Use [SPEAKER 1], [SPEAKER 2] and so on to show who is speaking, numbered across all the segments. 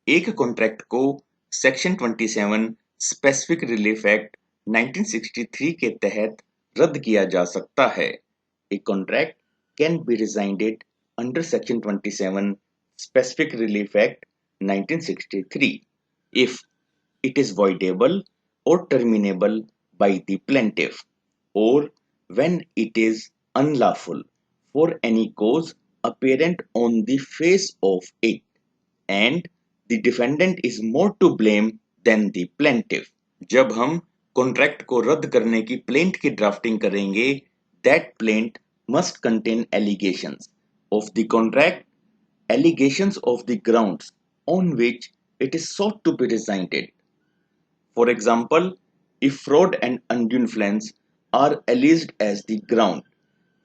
[SPEAKER 1] एक कॉन्ट्रैक्ट को section 27 specific relief act 1963 के तहत रद्द किया जा सकता है। A contract can be rescinded under Section 27 Specific Relief Act 1963 if it is voidable or terminable by the plaintiff, or when it is unlawful for any cause apparent on the face of it, and the defendant is more to blame than the plaintiff. जब हम contract को रद्द करने की plaint की drafting करेंगे, that plaint must contain allegations of the contract, allegations of the grounds on which it is sought to be rescinded. For example, if fraud and undue influence are alleged as the ground,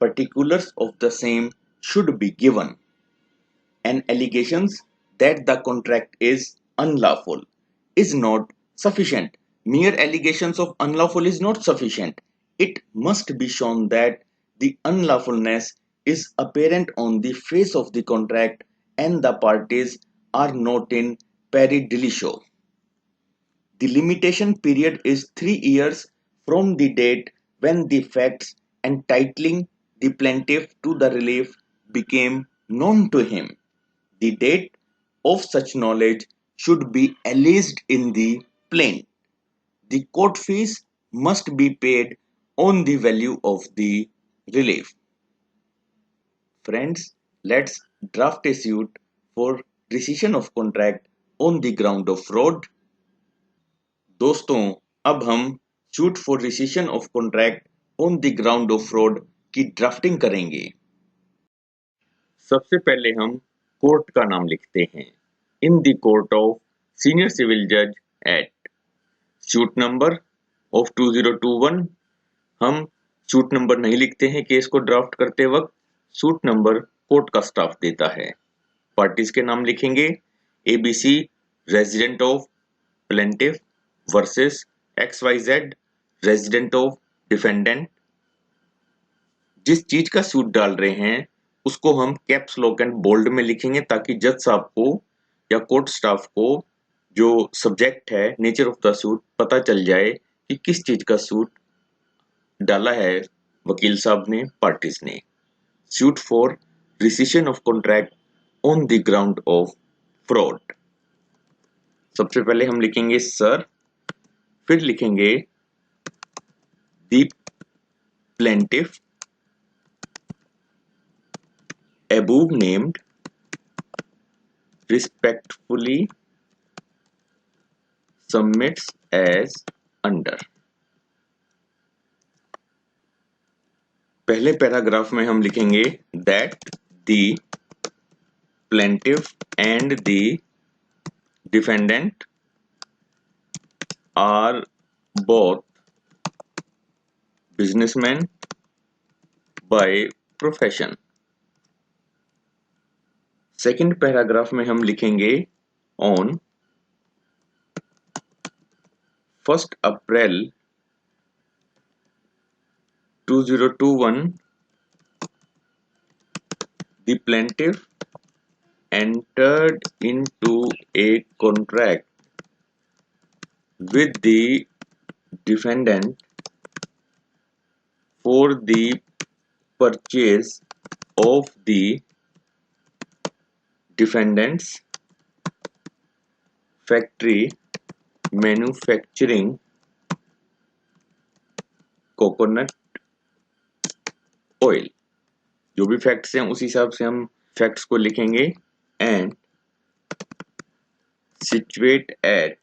[SPEAKER 1] particulars of the same should be given. And allegations that the contract is unlawful is not sufficient. Mere allegations of unlawful is not sufficient. It must be shown that the unlawfulness is apparent on the face of the contract and the parties are not in pari delicto. The limitation period is 3 years from the date when the facts entitling the plaintiff to the relief became known to him. The date of such knowledge should be alleged in the plaint. The court fees must be paid on the value of the relief. Friends, let's draft a suit for rescission of contract on the ground of fraud. दोस्तों, अब हम suit for rescission of contract on the ground of fraud की drafting करेंगे। सबसे पहले हम court का नाम लिखते हैं। In the court of senior civil जज एट सूट नंबर ऑफ 2021। हम सूट नंबर नहीं लिखते हैं केस को ड्राफ्ट करते वक्त, सूट नंबर कोर्ट का स्टाफ देता है। पार्टीज के नाम लिखेंगे ABC resident of plaintiff versus XYZ resident of defendant. जिस चीज का सूट डाल रहे हैं उसको हम कैप्स लॉक एंड बोल्ड में लिखेंगे ताकि जज साहब को या कोर्ट स्टाफ को जो सब्जेक्ट है, नेचर ऑफ द सूट पता चल जाए कि किस चीज का सूट डाला है वकील साहब ने, पार्टीज ने। Suit for rescission of contract on the ground of fraud. सबसे पहले हम लिखेंगे सर, फिर लिखेंगे the plaintiff above named respectfully submits as under। पहले पैराग्राफ में हम लिखेंगे that the plaintiff and the defendant are both businessmen by profession। Second paragraph में हम लिखेंगे on 1 April 2021 the plaintiff entered into a contract with the defendant for the purchase of the defendant's factory manufacturing coconut oil। जो भी facts हैं उस हिसाब से हम फैक्ट्स को लिखेंगे। And situate at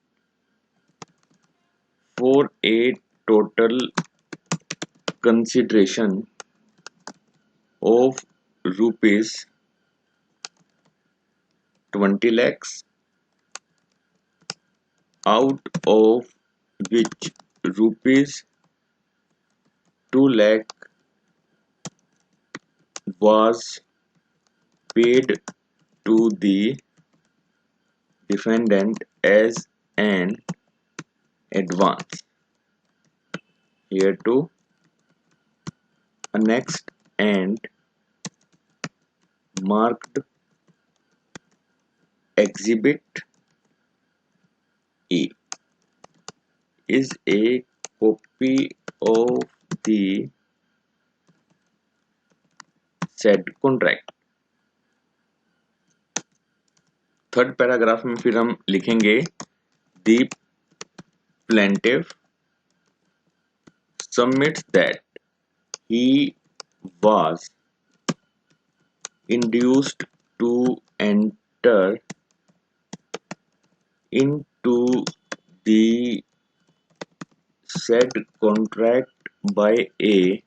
[SPEAKER 1] for a total consideration of rupees 20 lakhs, out of which rupees 2 lakh was paid to the defendant as an advance, hereto annexed and marked exhibit is a copy of the said contract. Third paragraph में फिर हम लिखेंगे the plaintiff submits that he was induced to enter into the said contract by a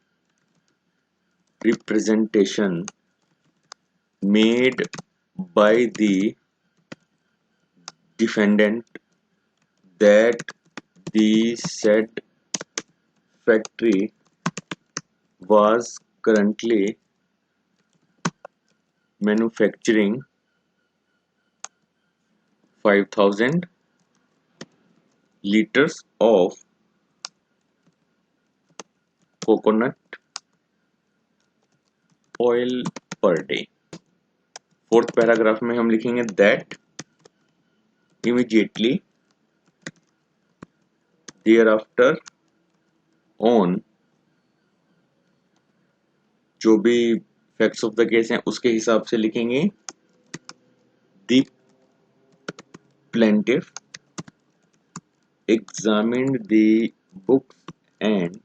[SPEAKER 1] representation made by the defendant that the said factory was currently manufacturing 5,000 liters of coconut oil per day. Fourth paragraph में हम लिखेंगे that immediately thereafter on, जो भी facts of the case हैं उसके हिसाब से लिखेंगे the plaintiff examined the books and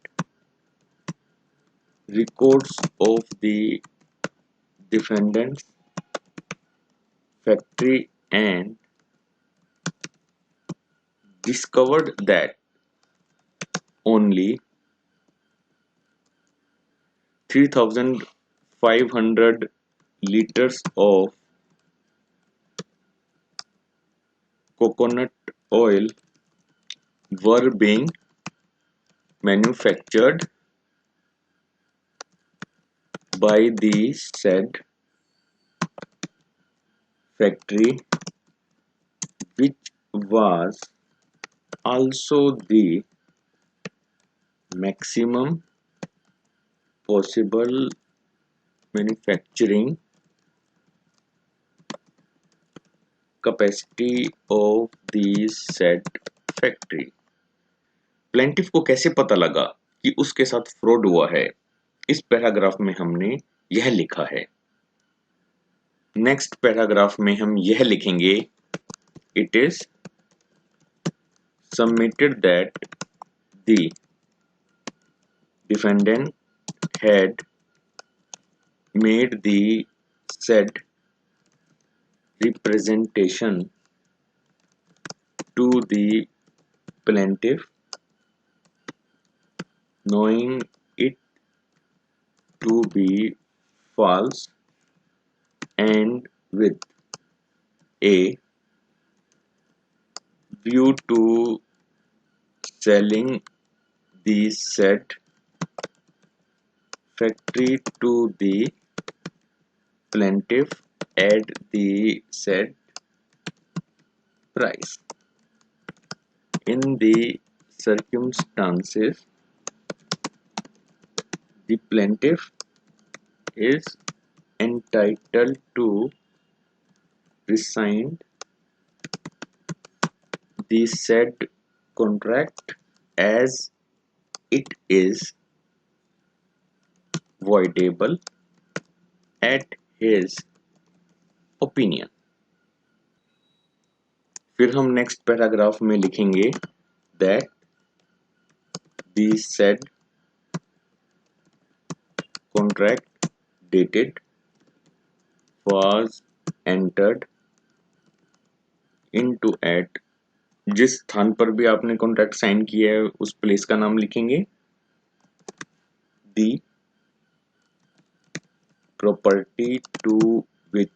[SPEAKER 1] records of the defendant's factory and discovered that only 3,500 liters of coconut oil were being manufactured by the said factory, which was also the maximum possible manufacturing capacity of the said factory. Plaintiff को कैसे पता लगा कि उसके साथ fraud हुआ है? इस पैराग्राफ में हमने यह लिखा है। नेक्स्ट पैराग्राफ में हम यह लिखेंगे it is submitted that the defendant had made the said representation to the plaintiff, knowing it to be false and with a view to selling the said factory to the plaintiff at the said price. In the circumstances, the plaintiff is entitled to rescind the said contract as it is voidable at his opinion. फिर हम next paragraph में लिखेंगे that the said contract dated was entered into at, जिस स्थान पर भी आपने contract sign किया है उस प्लेस का नाम लिखेंगे the property to which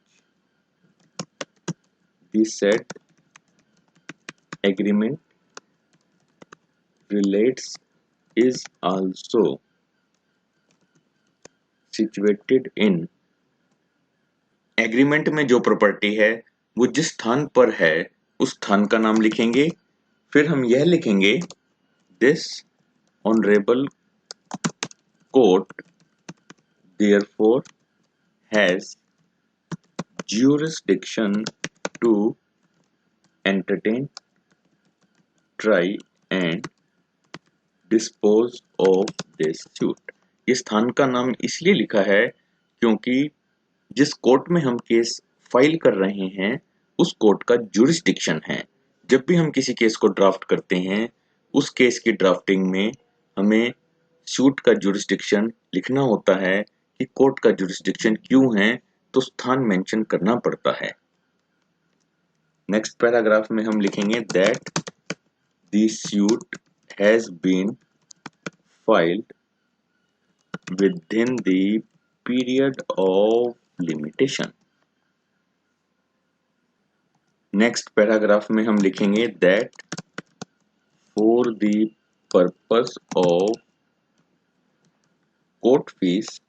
[SPEAKER 1] the said agreement relates is also situated in. Agreement में जो प्रॉपर्टी है वो जिस स्थान पर है उस स्थान का नाम लिखेंगे। फिर हम यह लिखेंगे this honourable court therefore has jurisdiction to entertain, try and dispose of this suit. ये स्थान का नाम इसलिए लिखा है क्योंकि जिस कोर्ट में हम केस फाइल कर रहे हैं उस कोर्ट का जुरिस्डिक्शन है। जब भी हम किसी केस को ड्राफ्ट करते हैं उस केस की ड्राफ्टिंग में हमें सूट का जुरिस्डिक्शन लिखना होता है कि कोर्ट का जुरिस्डिक्शन क्यों है, तो स्थान मेंशन करना पड़ता है। नेक्स्ट पैराग्राफ में हम लिखेंगे that the suit has been filed within the period of limitation. Next paragraph में हम लिखेंगे that for the purpose of court fees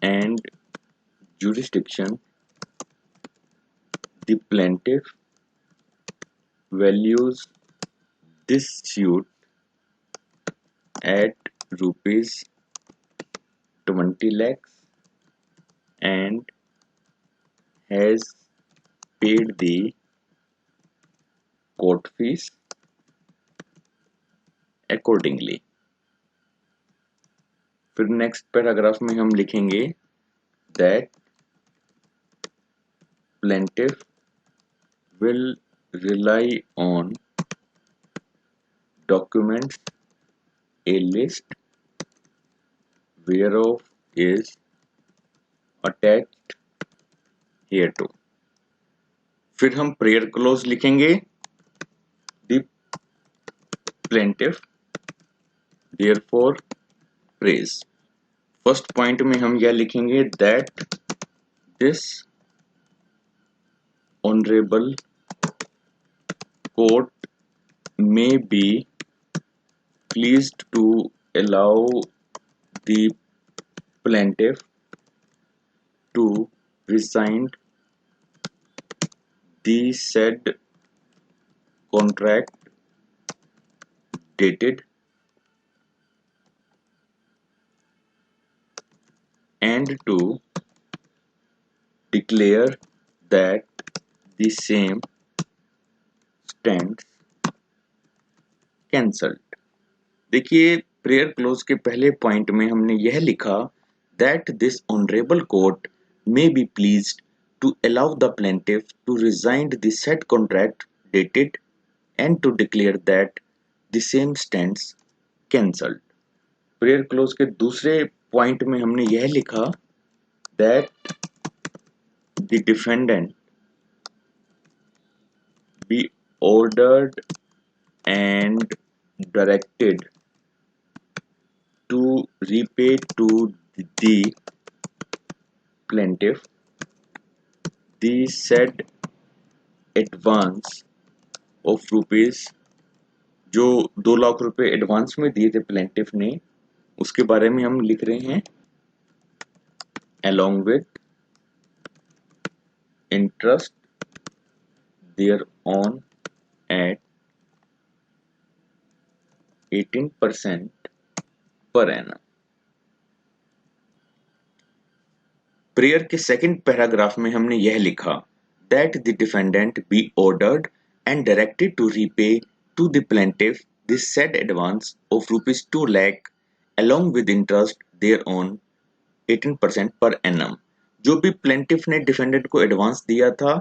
[SPEAKER 1] and jurisdiction the plaintiff values this suit at rupees 20 lakhs and has paid the court fees accordingly। फिर next paragraph में हम लिखेंगे that plaintiff will rely on documents a list whereof is attached hereto। फिर हम prayer close लिखेंगे the plaintiff therefore prays। First point में हम यह लिखेंगे that this honorable court may be pleased to allow the plaintiff to resign the said contract dated and to declare that the same stands cancelled। देखिए prayer close के पहले point में हमने यह लिखा that this honorable court may be pleased to allow the plaintiff to resign the said contract dated and to declare that the same stands cancelled। Prayer close के दूसरे point में हमने यह लिखा that the defendant be ordered and directed to repay to the plaintiff the said advance of rupees, जो 2 लाख रुपए advance में दिए थे प्लेंटिफ ने, उसके बारे में हम लिख रहे हैं along with interest thereon at 18% per annum। Prayer के सेकंड पैराग्राफ में हमने यह लिखा that the defendant be ordered and directed to repay to the plaintiff the said advance of rupees 2 lakh along with interest thereon 18% per annum। जो भी plaintiff ने defendant को advance दिया था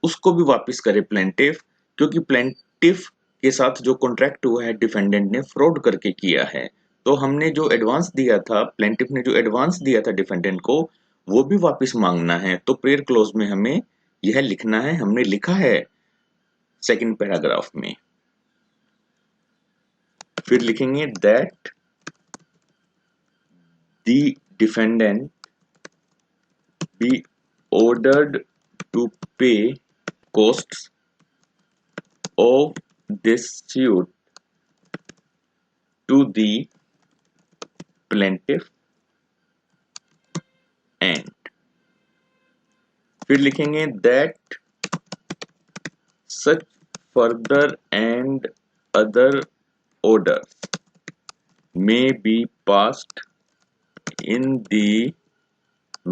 [SPEAKER 1] उसको भी वापस करे प्लेंटिफ, क्योंकि प्लेंटिफ के साथ जो कॉन्ट्रैक्ट हुआ है डिफेंडेंट ने फ्रॉड करके किया है। तो हमने जो एडवांस दिया था, प्लेंटिफ ने जो एडवांस दिया था डिफेंडेंट को, वो भी वापस मांगना है। तो प्रेयर क्लोज में हमें यह लिखना है, हमने लिखा है सेकंड पैराग्राफ में। फिर लिखेंगे that the defendant be ordered to pay costs of this suit to the plaintiff and फिर लिखेंगे that such further and other orders may be passed in the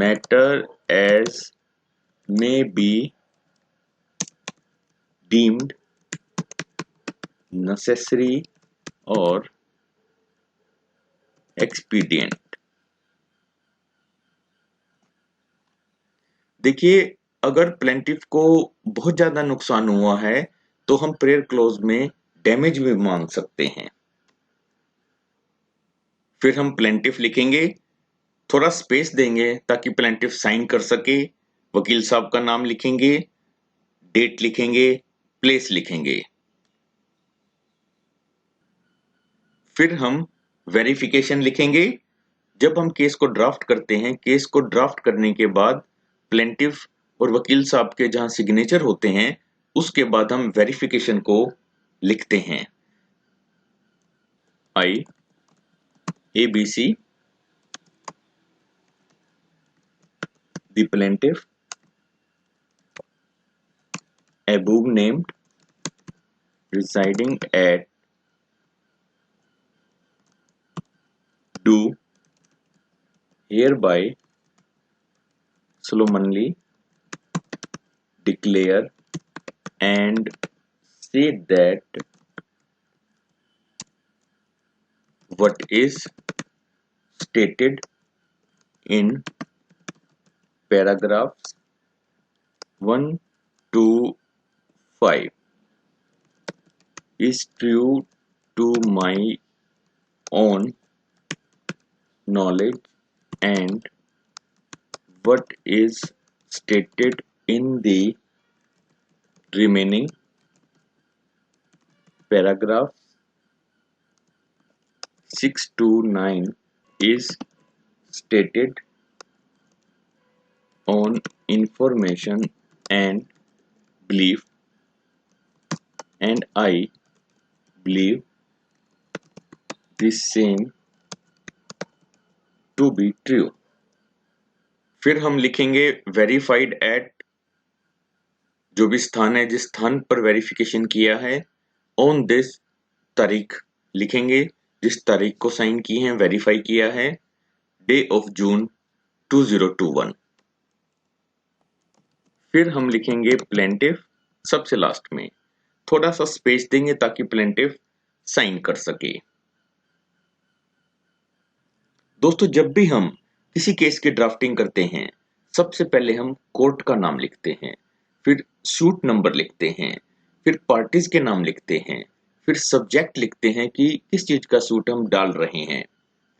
[SPEAKER 1] matter as may be deemed necessary और एक्सपीडिएंट। देखिए, अगर plaintiff को बहुत ज्यादा नुकसान हुआ है तो हम प्रेयर क्लोज में डैमेज भी मांग सकते हैं। फिर हम प्लेंटिफ लिखेंगे, थोड़ा स्पेस देंगे ताकि प्लेंटिफ साइन कर सके, वकील साहब का नाम लिखेंगे, डेट लिखेंगे, प्लेस लिखेंगे। फिर हम वेरिफिकेशन लिखेंगे। जब हम केस को ड्राफ्ट करते हैं, केस को ड्राफ्ट करने के बाद प्लेंटिफ और वकील साहब के जहां सिग्नेचर होते हैं, उसके बाद हम वेरिफिकेशन को लिखते हैं। आई ABC the plaintiff above named residing at do hereby solemnly declare and say that what is stated in paragraphs 1 to 5 is true to my own knowledge, and what is stated in the remaining paragraphs 6 to 9 is stated on information and belief, and I believe the same to be true। फिर हम लिखेंगे verified eight, जो भी स्थान है, जिस स्थान पर वेरिफिकेशन किया है, ऑन दिस तारीख लिखेंगे, जिस तारीख को साइन की है, वेरीफाई किया है, डे ऑफ जून 2021। फिर हम लिखेंगे प्लेंटिफ सबसे लास्ट में, थोड़ा सा स्पेस देंगे ताकि प्लेंटिफ साइन कर सके। दोस्तों, जब भी हम किसी केस की ड्राफ्टिंग करते हैं, सबसे पहले हम कोर्ट का नाम लिखते हैं, फिर सूट नंबर लिखते हैं, फिर पार्टीज के नाम लिखते हैं, फिर सब्जेक्ट लिखते हैं कि किस चीज का सूट हम डाल रहे हैं,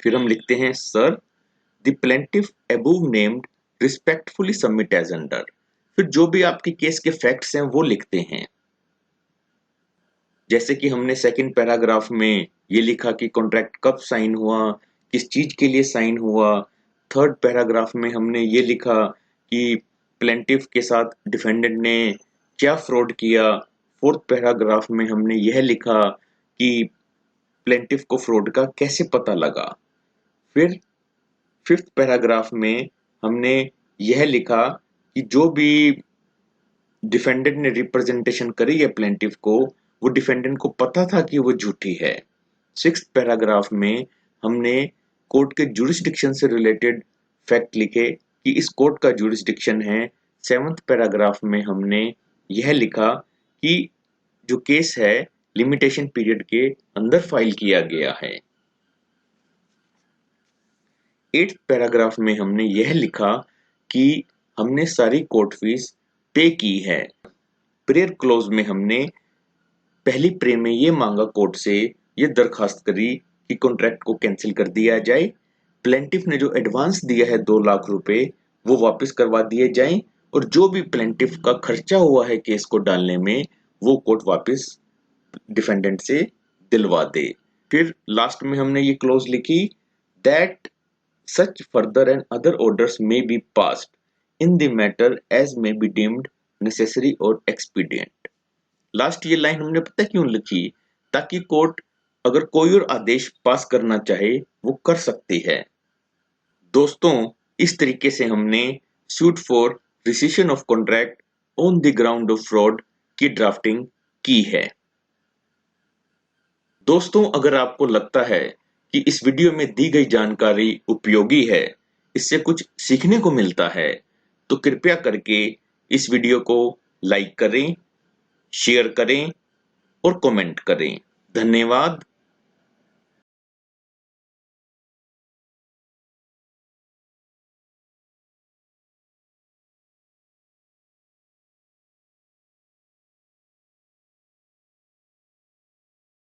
[SPEAKER 1] फिर हम लिखते हैं sir the plaintiff above named respectfully submit as under. फिर जो भी आपके केस के फैक्ट्स हैं वो लिखते हैं। जैसे कि हमने सेकंड पैराग्राफ में ये लिखा कि कॉन्ट्रैक्ट कब साइन हुआ, किस चीज के लिए साइन हुआ। थर्ड पैराग्राफ में हमने ये लिखा कि प्लेंटिफ के साथ डिफेंडेंट ने क्या फ्रॉड किया। फोर्थ पैराग्राफ में हमने यह लिखा कि प्लेंटिफ को फ्रॉड का कैसे पता लगा। फिर फिफ्थ पैराग्राफ में हमने यह लिखा कि जो भी डिफेंडेंट ने रिप्रेजेंटेशन करी है प्लेंटिफ को, वो डिफेंडेंट को पता था कि वो झूठी है। सिक्स्थ पैराग्राफ में हमने कोर्ट के जुरिस्डिक्शन से रिलेटेड फैक्ट लिखे कि इस कोर्ट का जुरिस्डिक्शन है। सेवंथ पैराग्राफ में हमने यह लिखा कि जो केस है लिमिटेशन पीरियड के अंदर फाइल किया गया है। एट्थ पैराग्राफ में हमने यह लिखा कि हमने सारी कोर्ट फीस पे की है। प्रेयर क्लोज में हमने पहली प्रे में ये मांगा कोर्ट से, ये दरखास्त करी कि कॉन्ट्रैक्ट को कैंसिल कर दिया जाए। प्लेंटिफ ने जो एडवांस दिया है 2 लाख रुपए, वो वापस करवा दिए जाएं, और जो भी प्लेंटिफ का खर्चा हुआ है केस को डालने में, वो कोर्ट वापस डिफेंडेंट से दिलवा दे। फिर लास्ट में हमने ये क्लोज लिखी that such further and other orders may be passed in the matter as may be deemed necessary और एक्सपीडिएंट। लास्ट ये लाइन हमने पता क्यों लिखी, ताकि कोर्ट अगर कोई और आदेश पास करना चाहे वो कर सकती है। दोस्तों, इस तरीके से हमने suit for rescission of contract on the ground of fraud की ड्राफ्टिंग की है। दोस्तों, अगर आपको लगता है कि इस वीडियो में दी गई जानकारी उपयोगी है, इससे कुछ सीखने को मिलता है, तो कृपया करके इस वीडियो को लाइक करें, शेयर करें और कमेंट करें। धन्यवाद।